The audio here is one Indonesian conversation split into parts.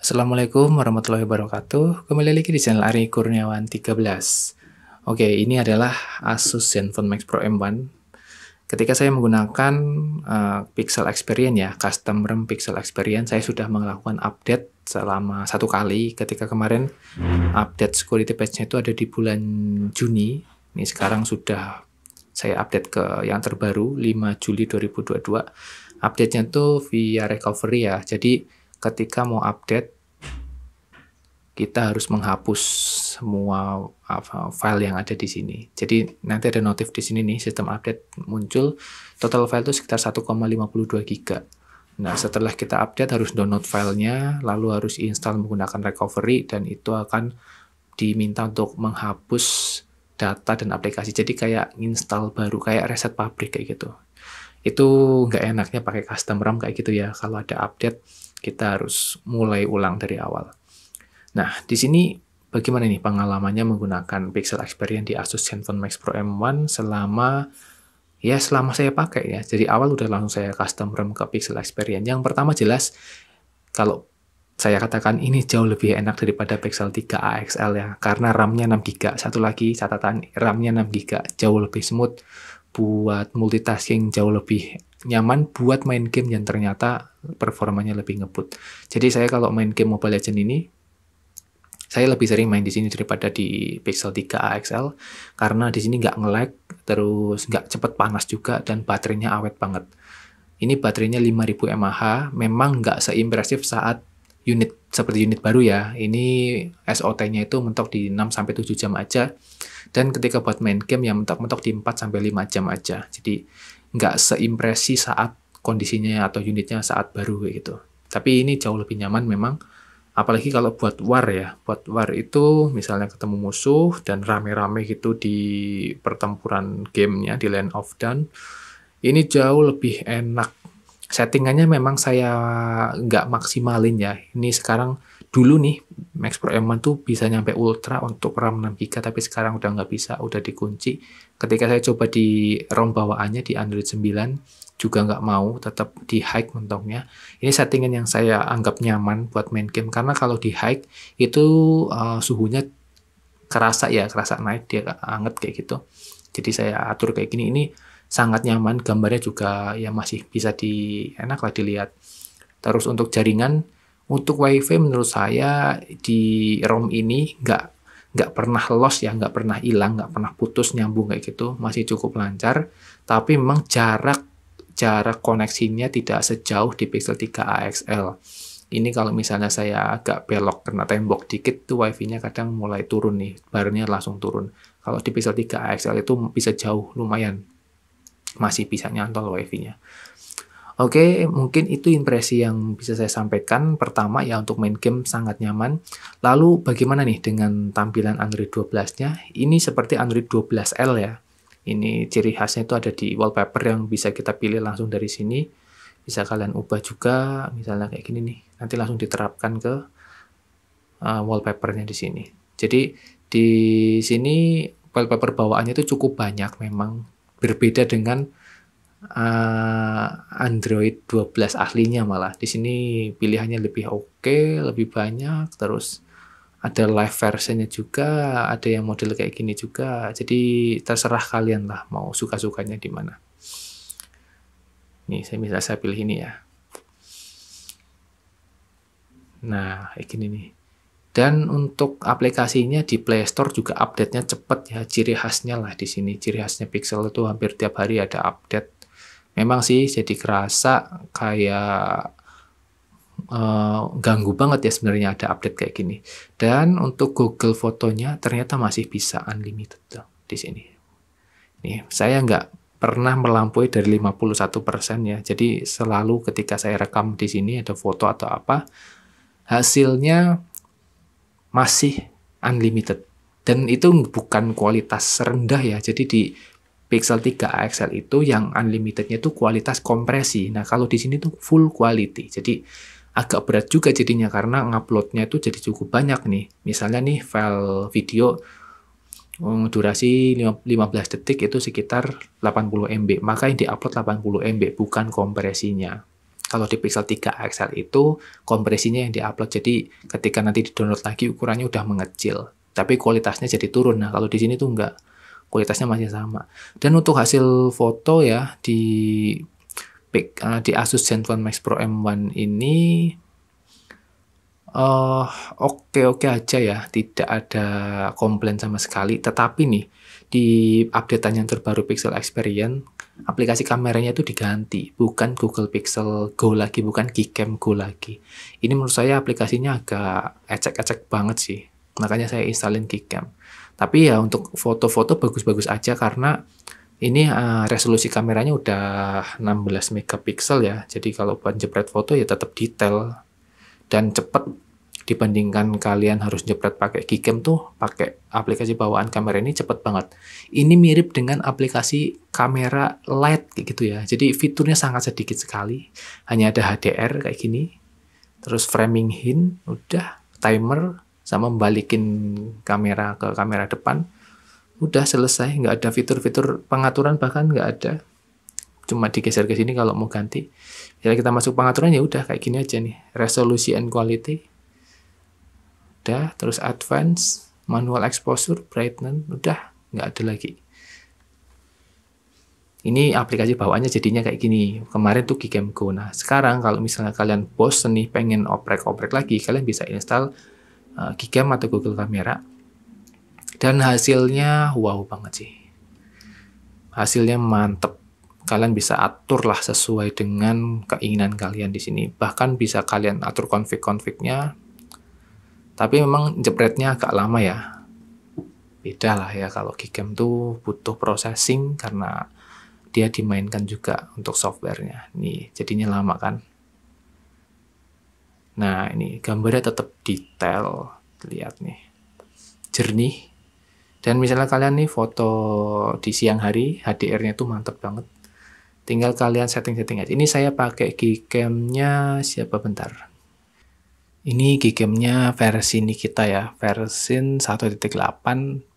Assalamualaikum warahmatullahi wabarakatuh. Kembali lagi di channel Ari Kurniawan 13. Oke, ini adalah Asus Zenfone Max Pro M1. Ketika saya menggunakan Pixel Experience ya, custom ROM Pixel Experience, saya sudah melakukan update selama 1 kali. Ketika kemarin update security patch-nya itu ada di bulan Juni. Ini sekarang sudah saya update ke yang terbaru 5 Juli 2022. Update-nya tuh via recovery ya. Jadi ketika mau update, kita harus menghapus semua file yang ada di sini. Jadi nanti ada notif di sini nih, sistem update muncul. Total file itu sekitar 1,52 GB. Nah, setelah kita update harus download filenya, lalu harus install menggunakan recovery, dan itu akan diminta untuk menghapus data dan aplikasi. Jadi kayak install baru, kayak reset pabrik kayak gitu. Itu nggak enaknya pakai custom ROM kayak gitu ya. Kalau ada update, kita harus mulai ulang dari awal. Nah, di sini bagaimana nih pengalamannya menggunakan Pixel Experience di Asus Zenfone Max Pro M1 selama saya pakai ya. Jadi awal udah langsung saya custom ROM ke Pixel Experience. Yang pertama jelas, kalau saya katakan ini jauh lebih enak daripada Pixel 3 AXL ya, karena RAM-nya 6 GB. Satu lagi catatan, RAM-nya 6 GB, jauh lebih smooth, buat multitasking jauh lebih nyaman, buat main game yang ternyata performanya lebih ngebut. Jadi saya kalau main game Mobile Legends ini, saya lebih sering main di sini daripada di Pixel 3 AXL, karena di sini nggak nge-lag, terus nggak cepet panas juga, dan baterainya awet banget. Ini baterainya 5000 mAh, memang nggak seimpresif saat unit seperti unit baru ya. Ini SOT-nya itu mentok di 6-7 jam aja, dan ketika buat main game ya mentok-mentok di 4-5 jam aja. Jadi nggak seimpresi saat kondisinya atau unitnya saat baru gitu. Tapi ini jauh lebih nyaman memang. Apalagi kalau buat war ya, buat war itu misalnya ketemu musuh dan rame-rame gitu di pertempuran gamenya, di Land of Dawn, ini jauh lebih enak. Settingannya memang saya nggak maksimalin ya. Ini sekarang, dulu nih, Max Pro M1 tuh bisa nyampe ultra untuk RAM 6 GB, tapi sekarang udah nggak bisa, udah dikunci. Ketika saya coba di ROM bawaannya di Android 9, juga nggak mau, tetap di high mentoknya. Ini settingan yang saya anggap nyaman buat main game, karena kalau di high itu suhunya kerasa naik, dia anget kayak gitu. Jadi saya atur kayak gini, ini sangat nyaman, gambarnya juga ya masih bisa enak lah dilihat. Terus untuk jaringan, untuk WiFi menurut saya di ROM ini nggak pernah loss ya, nggak pernah hilang, nggak pernah putus, nyambung kayak gitu, masih cukup lancar. Tapi memang jarak koneksinya tidak sejauh di Pixel 3 AXL. Ini kalau misalnya saya agak belok kena tembok dikit tuh wifi-nya kadang mulai turun nih, barnya langsung turun. Kalau di Pixel 3 AXL itu bisa jauh, lumayan, masih bisa nyantol wifi-nya. Oke, mungkin itu impresi yang bisa saya sampaikan. Pertama ya, untuk main game sangat nyaman. Lalu bagaimana nih dengan tampilan Android 12-nya? Ini seperti Android 12L ya. Ini ciri khasnya itu ada di wallpaper yang bisa kita pilih langsung dari sini. Bisa kalian ubah juga, misalnya kayak gini nih. Nanti langsung diterapkan ke wallpapernya di sini. Jadi di sini wallpaper bawaannya itu cukup banyak memang. Berbeda dengan Android 12 aslinya malah. Di sini pilihannya lebih oke, lebih banyak, terus ada live versionnya juga, ada yang model kayak gini juga. Jadi terserah kalian lah mau suka-sukanya di mana. Nih, saya pilih ini ya. Nah, kayak gini nih. Dan untuk aplikasinya di Play Store juga update-nya cepet ya, ciri khasnya lah di sini. Ciri khasnya Pixel itu hampir tiap hari ada update. Memang sih jadi kerasa kayak ganggu banget ya sebenarnya ada update kayak gini. Dan untuk Google Fotonya ternyata masih bisa unlimited loh di sini. Nih, saya nggak pernah melampaui dari 51% ya. Jadi selalu ketika saya rekam di sini ada foto atau apa, hasilnya masih unlimited. Dan itu bukan kualitas rendah ya. Jadi di Pixel 3 AXL itu yang unlimitednya itu kualitas kompresi. Nah, kalau di sini tuh full quality. Jadi agak berat juga jadinya karena nguploadnya itu jadi cukup banyak nih. Misalnya nih file video durasi 15 detik itu sekitar 80 MB. Maka yang diupload 80 MB, bukan kompresinya. Kalau di Pixel 3 XL itu kompresinya yang diupload, jadi ketika nanti di-download lagi ukurannya udah mengecil, tapi kualitasnya jadi turun. Nah, kalau di sini tuh enggak, kualitasnya masih sama. Dan untuk hasil foto ya di Asus Zenfone Max Pro M1 ini oke-oke aja ya, tidak ada komplain sama sekali. Tetapi nih, di updatean yang terbaru Pixel Experience, aplikasi kameranya itu diganti, bukan Google Pixel Go lagi, bukan Gcam Go lagi. Ini menurut saya aplikasinya agak ecek-ecek banget sih, makanya saya installin Gcam. Tapi ya untuk foto-foto bagus-bagus aja, karena ini resolusi kameranya udah 16 megapiksel ya, jadi kalau buat jepret foto ya tetap detail dan cepet. Dibandingkan kalian harus jepret pakai Gcam tuh, pakai aplikasi bawaan kamera ini cepet banget. Ini mirip dengan aplikasi kamera light kayak gitu ya. Jadi fiturnya sangat sedikit sekali. Hanya ada HDR kayak gini. Terus framing in, udah timer sama balikin kamera ke kamera depan. Udah selesai, nggak ada fitur-fitur pengaturan, bahkan nggak ada. Cuma digeser ke sini kalau mau ganti. Jadi kita masuk pengaturan ya udah kayak gini aja nih. Resolusi and quality. Udah, terus advance, manual exposure, brightness, udah nggak ada lagi. Ini aplikasi bawaannya jadinya kayak gini. Kemarin tuh Gcam Go. Nah, sekarang kalau misalnya kalian bosen nih pengen oprek-oprek lagi, kalian bisa install Gcam atau Google Camera. Dan hasilnya wow banget sih. Hasilnya mantep. Kalian bisa atur lah sesuai dengan keinginan kalian di sini. Bahkan bisa kalian atur config-confignya. Tapi memang jepretnya agak lama ya. Beda lah ya, kalau Gcam tuh butuh processing karena dia dimainkan juga untuk softwarenya. Nih, jadinya lama kan. Nah, ini gambarnya tetap detail. Lihat nih. Jernih. Dan misalnya kalian nih foto di siang hari, HDR-nya tuh mantap banget. Tinggal kalian setting-setting aja. Ini saya pakai Gcam-nya siapa bentar. Ini Gcam-nya versi Nikita ya, versi 1.8,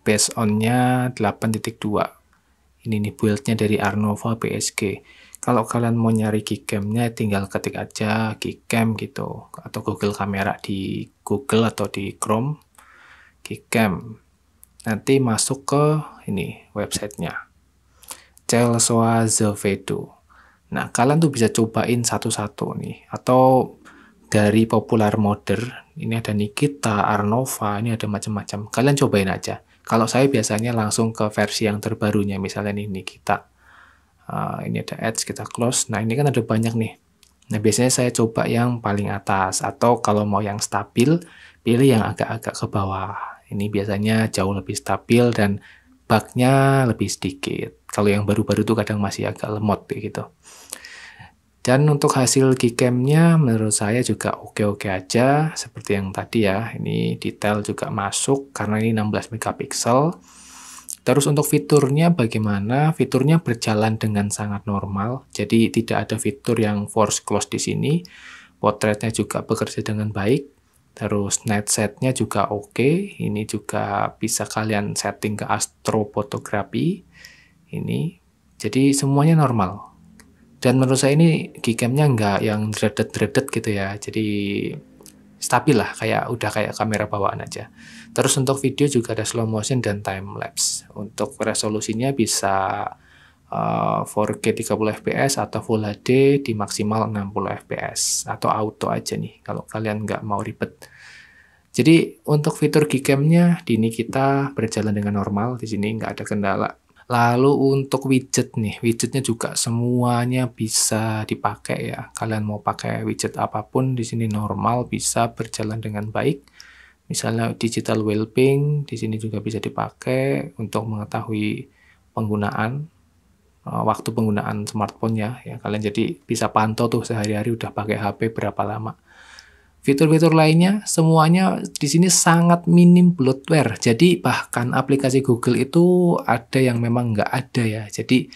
base on-nya 8.2. Ini nih build-nya dari Arnova PSG. Kalau kalian mau nyari Gcam-nya tinggal ketik aja Gcam gitu, atau Google Kamera di Google atau di Chrome, Gcam. Nanti masuk ke ini websitenya, Celsoa Zovedo. Nah, kalian tuh bisa cobain satu-satu nih, atau dari popular modder, ini ada Nikita, Arnova, ini ada macam-macam. Kalian cobain aja. Kalau saya biasanya langsung ke versi yang terbarunya, misalnya nih Nikita. Ini ada Edge, kita close. Nah, ini kan ada banyak nih. Nah, biasanya saya coba yang paling atas. Atau kalau mau yang stabil, pilih yang agak-agak ke bawah. Ini biasanya jauh lebih stabil dan bug-nya lebih sedikit. Kalau yang baru-baru tuh kadang masih agak lemot gitu. Dan untuk hasil Gcam-nya menurut saya juga oke-oke aja, seperti yang tadi ya. Ini detail juga masuk karena ini 16 megapiksel. Terus untuk fiturnya bagaimana? Fiturnya berjalan dengan sangat normal, jadi tidak ada fitur yang force close di sini. Potretnya juga bekerja dengan baik. Terus night set-nya juga oke. Ini juga bisa kalian setting ke astrofotografi. Ini, jadi semuanya normal. Dan menurut saya ini Gcam-nya nggak yang dreaded gitu ya, jadi stabil lah, udah kayak kamera bawaan aja. Terus untuk video juga ada slow motion dan time lapse. Untuk resolusinya bisa 4K 30 fps atau Full HD di maksimal 60 fps atau auto aja nih kalau kalian nggak mau ribet. Jadi untuk fitur Gcam-nya di Nikita berjalan dengan normal, di sini nggak ada kendala. Lalu untuk widget nih, widgetnya juga semuanya bisa dipakai ya. Kalian mau pakai widget apapun di sini normal, bisa berjalan dengan baik. Misalnya digital well-being, di sini juga bisa dipakai untuk mengetahui penggunaan, waktu penggunaan smartphone ya. Kalian jadi bisa pantau tuh sehari-hari udah pakai HP berapa lama. Fitur-fitur lainnya semuanya di sini sangat minim bloatware. Jadi bahkan aplikasi Google itu ada yang memang nggak ada ya. Jadi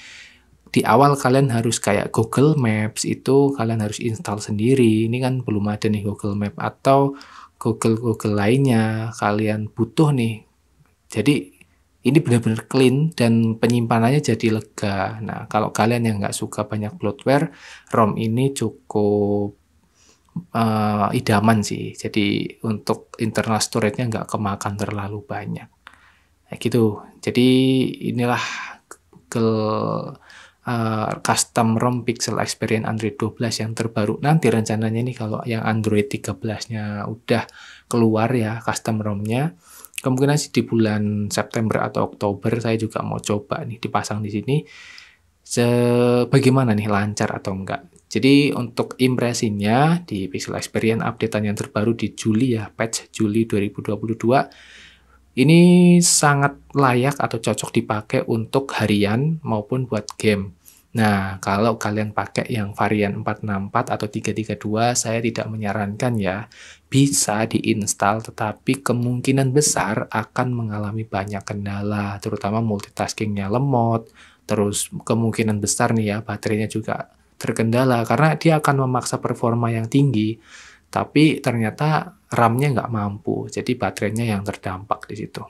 di awal kalian harus kayak Google Maps itu kalian harus install sendiri. Ini kan belum ada nih Google Maps atau Google lainnya kalian butuh nih. Jadi ini benar-benar clean dan penyimpanannya jadi lega. Nah, kalau kalian yang nggak suka banyak bloatware, ROM ini cukup idaman sih. Jadi untuk internal storage-nya nggak kemakan terlalu banyak. Kayak gitu. Jadi inilah Google custom ROM Pixel Experience Android 12 yang terbaru. Nanti rencananya nih kalau yang Android 13-nya udah keluar ya custom ROM-nya, kemungkinan sih di bulan September atau Oktober saya juga mau coba nih dipasang di sini. Bagaimana nih, lancar atau enggak? Jadi untuk impresinya di Pixel Experience update yang terbaru di Juli ya, patch Juli 2022, ini sangat layak atau cocok dipakai untuk harian maupun buat game. Nah, kalau kalian pakai yang varian 464 atau 332, saya tidak menyarankan ya. Bisa diinstal, tetapi kemungkinan besar akan mengalami banyak kendala, terutama multitaskingnya lemot, terus kemungkinan besar nih ya, baterainya juga terkendala, karena dia akan memaksa performa yang tinggi, tapi ternyata RAM-nya nggak mampu, jadi baterainya yang terdampak di situ.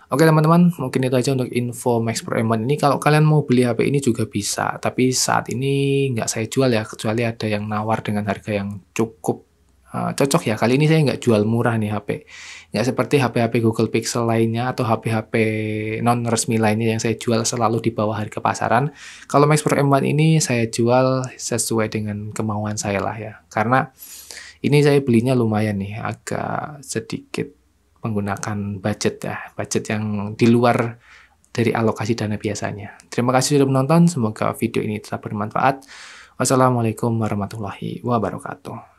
Oke teman-teman, mungkin itu aja untuk info Max Pro M1 ini. Kalau kalian mau beli HP ini juga bisa, tapi saat ini nggak saya jual ya, kecuali ada yang nawar dengan harga yang cukup cocok ya. Kali ini saya nggak jual murah nih HP. Nggak seperti HP-HP Google Pixel lainnya atau HP-HP non-resmi lainnya yang saya jual selalu di bawah harga pasaran. Kalau Max Pro M1 ini saya jual sesuai dengan kemauan saya lah ya. Karena ini saya belinya lumayan nih, agak sedikit menggunakan budget ya, budget yang di luar dari alokasi dana biasanya. Terima kasih sudah menonton, semoga video ini tetap bermanfaat. Wassalamualaikum warahmatullahi wabarakatuh.